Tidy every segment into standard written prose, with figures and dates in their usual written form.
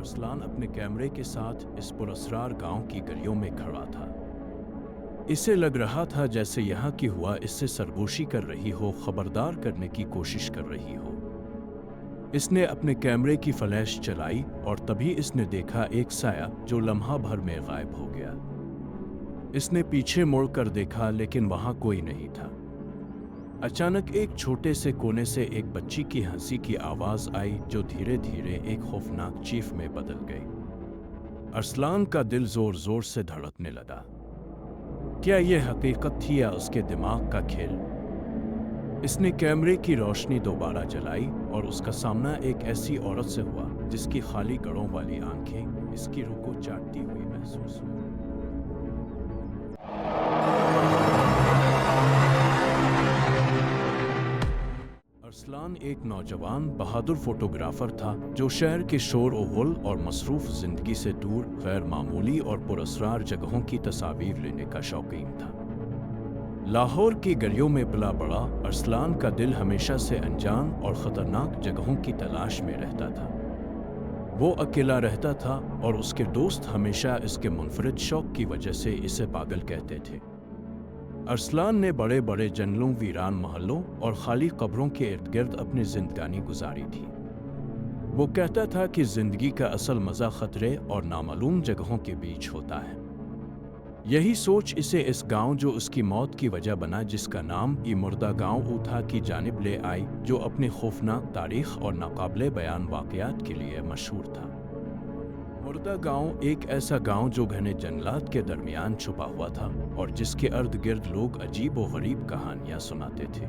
अरसलान अपने कैमरे के साथ इस पुरअसरार गांव की गलियों में खड़ा था। इसे लग रहा था जैसे यहाँ की हुआ इससे सरगोशी कर रही हो, खबरदार करने की कोशिश कर रही हो। इसने अपने कैमरे की फ्लैश चलाई और तभी इसने देखा एक साया जो लम्हा भर में गायब हो गया। इसने पीछे मुड़कर देखा लेकिन वहां कोई नहीं था। अचानक एक छोटे से कोने से एक बच्ची की हंसी की आवाज आई जो धीरे धीरे एक खौफनाक चीख में बदल गई। अरसलान का दिल जोर जोर से धड़कने लगा। क्या यह हकीकत थी या उसके दिमाग का खेल? इसने कैमरे की रोशनी दोबारा जलाई और उसका सामना एक ऐसी औरत से हुआ जिसकी खाली गड़ों वाली आंखें इसकी रूह को चाटती हुई महसूस हुई। अरसलान एक नौजवान बहादुर फोटोग्राफर था जो शहर के शोर ओ गुल और मसरूफ जिंदगी से दूर गैर मामूली और पुरअसरार जगहों की तस्वीर लेने का शौकीन था। लाहौर की गलियों में पला बड़ा अरसलान का दिल हमेशा से अनजान और ख़तरनाक जगहों की तलाश में रहता था। वो अकेला रहता था और उसके दोस्त हमेशा इसके मुनफरिद शौक की वजह से इसे पागल कहते थे। अरसलान ने बड़े बड़े जंगलों, वीरान महलों और खाली कब्रों के इर्द गिर्द अपनी जिंदगानी गुजारी थी। वो कहता था कि जिंदगी का असल मज़ा खतरे और नामालूम जगहों के बीच होता है। यही सोच इसे इस गांव जो उसकी मौत की वजह बना, जिसका नाम ई मुर्दा गांव था, की जानिब ले आई, जो अपने खौफनाक तारीख और नाकाबिले बयान वाक़यात के लिए मशहूर था। मुर्दा गांव एक ऐसा गांव जो घने जंगलात के दरमियान छुपा हुआ था और जिसके अर्द गिर्द लोग अजीब व गरीब कहानियां सुनाते थे।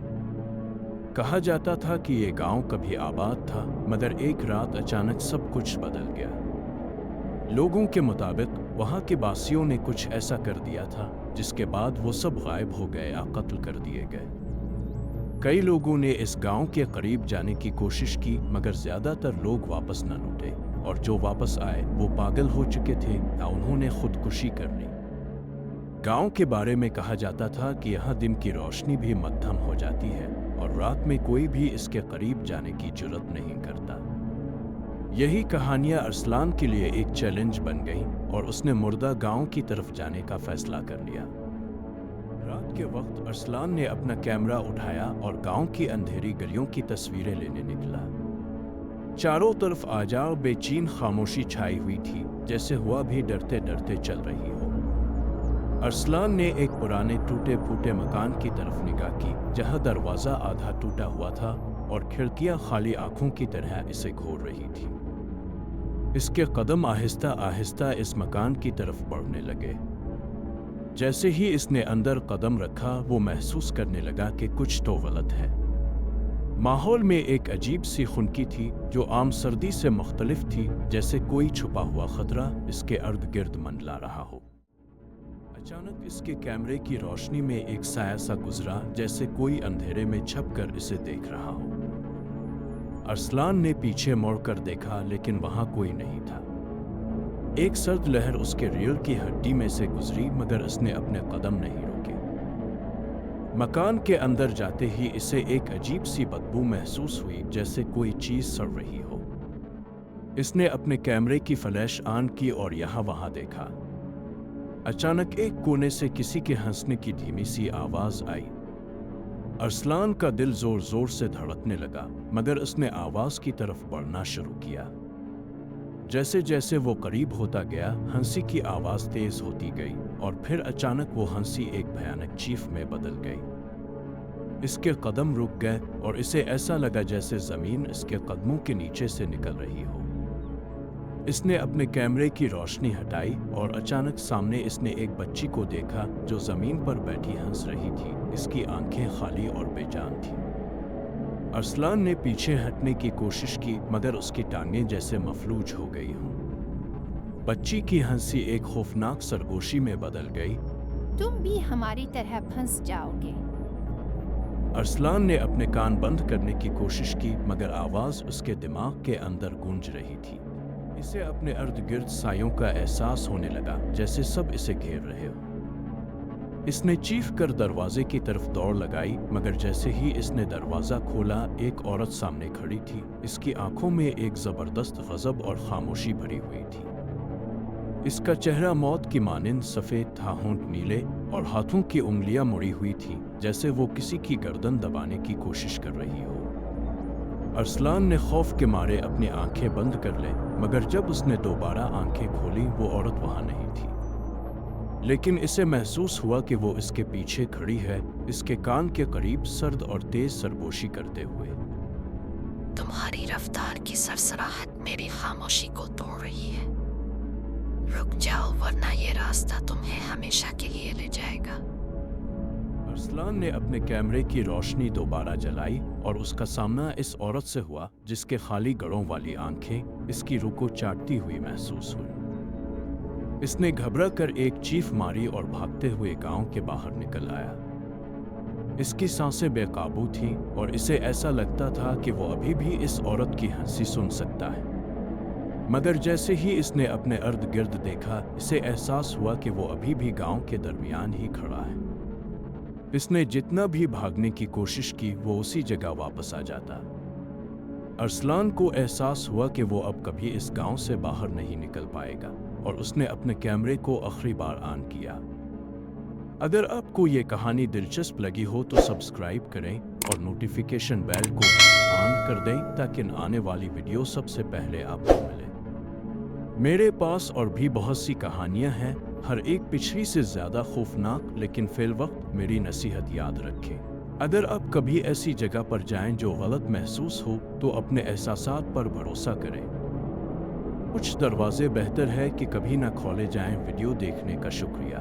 कहा जाता था कि ये गांव कभी आबाद था मगर एक रात अचानक सब कुछ बदल गया। लोगों के मुताबिक वहां के बासियों ने कुछ ऐसा कर दिया था जिसके बाद वो सब गायब हो गए या कत्ल कर दिए गए। कई लोगों ने इस गांव के करीब जाने की कोशिश की मगर ज्यादातर लोग वापस न लौटे और जो वापस आए वो पागल हो चुके थे या उन्होंने खुदकुशी कर ली। गांव के बारे में कहा जाता था कि यहाँ दिन की रोशनी भी मद्धम हो जाती है और रात में कोई भी इसके करीब जाने की जुर्रत नहीं करता। यही कहानियां अरसलान के लिए एक चैलेंज बन गईं और उसने मुर्दा गांव की तरफ जाने का फैसला कर लिया। रात के वक्त अरसलान ने अपना कैमरा उठाया और गांव की अंधेरी गलियों की तस्वीरें लेने निकला। चारों तरफ आजाओ बेचैन खामोशी छाई हुई थी, जैसे हुआ भी डरते डरते चल रही हो। अरसलान ने एक पुराने टूटे फूटे मकान की तरफ निगाह की जहां दरवाजा आधा टूटा हुआ था और खिड़कियां खाली आंखों की तरह इसे घूर रही थी। इसके कदम आहिस्ता आहिस्ता इस मकान की तरफ बढ़ने लगे। जैसे ही इसने अंदर कदम रखा वो महसूस करने लगा कि कुछ तो गलत है। माहौल में एक अजीब सी खुनकी थी जो आम सर्दी से मुख्तलिफ थी, जैसे कोई छुपा हुआ खतरा इसके अर्द गिर्द मंडला रहा हो। अचानक इसके कैमरे की रोशनी में एक साया सा गुजरा, जैसे कोई अंधेरे में छपकर इसे देख रहा हो। अरसलान ने पीछे मुड़कर देखा लेकिन वहां कोई नहीं था। एक सर्द लहर उसके रीढ़ की हड्डी में से गुजरी मगर उसने अपने कदम नहीं रोके। मकान के अंदर जाते ही इसे एक अजीब सी बदबू महसूस हुई, जैसे कोई चीज सड़ रही हो। इसने अपने कैमरे की फ्लैश ऑन की और यहाँ वहां देखा। अचानक एक कोने से किसी के हंसने की धीमी सी आवाज आई। अरसलान का दिल जोर जोर से धड़कने लगा मगर उसने आवाज की तरफ बढ़ना शुरू किया। जैसे जैसे वो करीब होता गया हंसी की आवाज तेज होती गई और फिर अचानक वो हंसी एक भयानक चीख में बदल गई। इसके कदम रुक गए और इसे ऐसा लगा जैसे जमीन इसके कदमों के नीचे से निकल रही हो। इसने अपने कैमरे की रोशनी हटाई और अचानक सामने इसने एक बच्ची को देखा जो जमीन पर बैठी हंस रही थी। इसकी आंखें खाली और बेजान थीं। अरसलान ने पीछे हटने की कोशिश की मगर उसकी टांगें जैसे मफलूज हो गई हों। बच्ची की हंसी एक खौफनाक सरगोशी में बदल गई। तुम भी हमारी तरह फंस जाओगे। अरसलान ने अपने कान बंद करने की कोशिश की मगर आवाज उसके दिमाग के अंदर गूंज रही थी। इसे अपने अर्द गिर्द सायों का एहसास होने लगा, जैसे सब इसे घेर रहे हो। इसने चीख कर दरवाजे की तरफ दौड़ लगाई, मगर जैसे ही इसने दरवाज़ा खोला एक औरत सामने खड़ी थी। इसकी आंखों में एक ज़बरदस्त गज़ब और खामोशी भरी हुई थी। इसका चेहरा मौत की मानिंद सफ़ेद था, होंठ नीले और हाथों की उंगलियां मुड़ी हुई थी, जैसे वो किसी की गर्दन दबाने की कोशिश कर रही हो। अरसलान ने खौफ के मारे अपनी आंखें बंद कर ले, मगर जब उसने दोबारा आंखें खोली वो औरत वहां नहीं थी। लेकिन इसे महसूस हुआ कि वो इसके पीछे खड़ी है, इसके कान के करीब सर्द और तेज सरगोशी करते हुए। तुम्हारी रफ्तार की सरसराहट मेरी खामोशी को तोड़ रही है। रुक जाओ वरना ये रास्ता तुम्हें हमेशा के लिए ले जाएगा। अरसलान ने अपने कैमरे की रोशनी दोबारा जलाई और उसका सामना इस औरत से हुआ जिसके खाली गड़ों वाली आंखें इसकी रूह को चाटती हुई महसूस हुई। इसने घबरा कर एक चीख मारी और भागते हुए गांव के बाहर निकल आया। इसकी सांसें बेकाबू थीं और इसे ऐसा लगता था कि वो अभी भी इस औरत की हंसी सुन सकता है। मगर जैसे ही इसने अपने इर्द गिर्द देखा, इसे एहसास हुआ कि वो अभी भी गांव के दरमियान ही खड़ा है। इसने जितना भी भागने की कोशिश की वो उसी जगह वापस आ जाता। अरसलान को एहसास हुआ कि वो अब कभी इस गांव से बाहर नहीं निकल पाएगा और उसने अपने कैमरे को आखिरी बार ऑन किया। अगर आपको ये कहानी दिलचस्प लगी हो तो सब्सक्राइब करें और नोटिफिकेशन बेल को ऑन कर दें ताकि आने वाली वीडियो सबसे पहले आपको मिले। मेरे पास और भी बहुत सी कहानियां हैं, हर एक पिछली से ज़्यादा खौफनाक, लेकिन फिल वक्त मेरी नसीहत याद रखें। अगर आप कभी ऐसी जगह पर जाएं जो गलत महसूस हो तो अपने एहसासात पर भरोसा करें। कुछ दरवाजे बेहतर है कि कभी ना खोले जाएं। वीडियो देखने का शुक्रिया।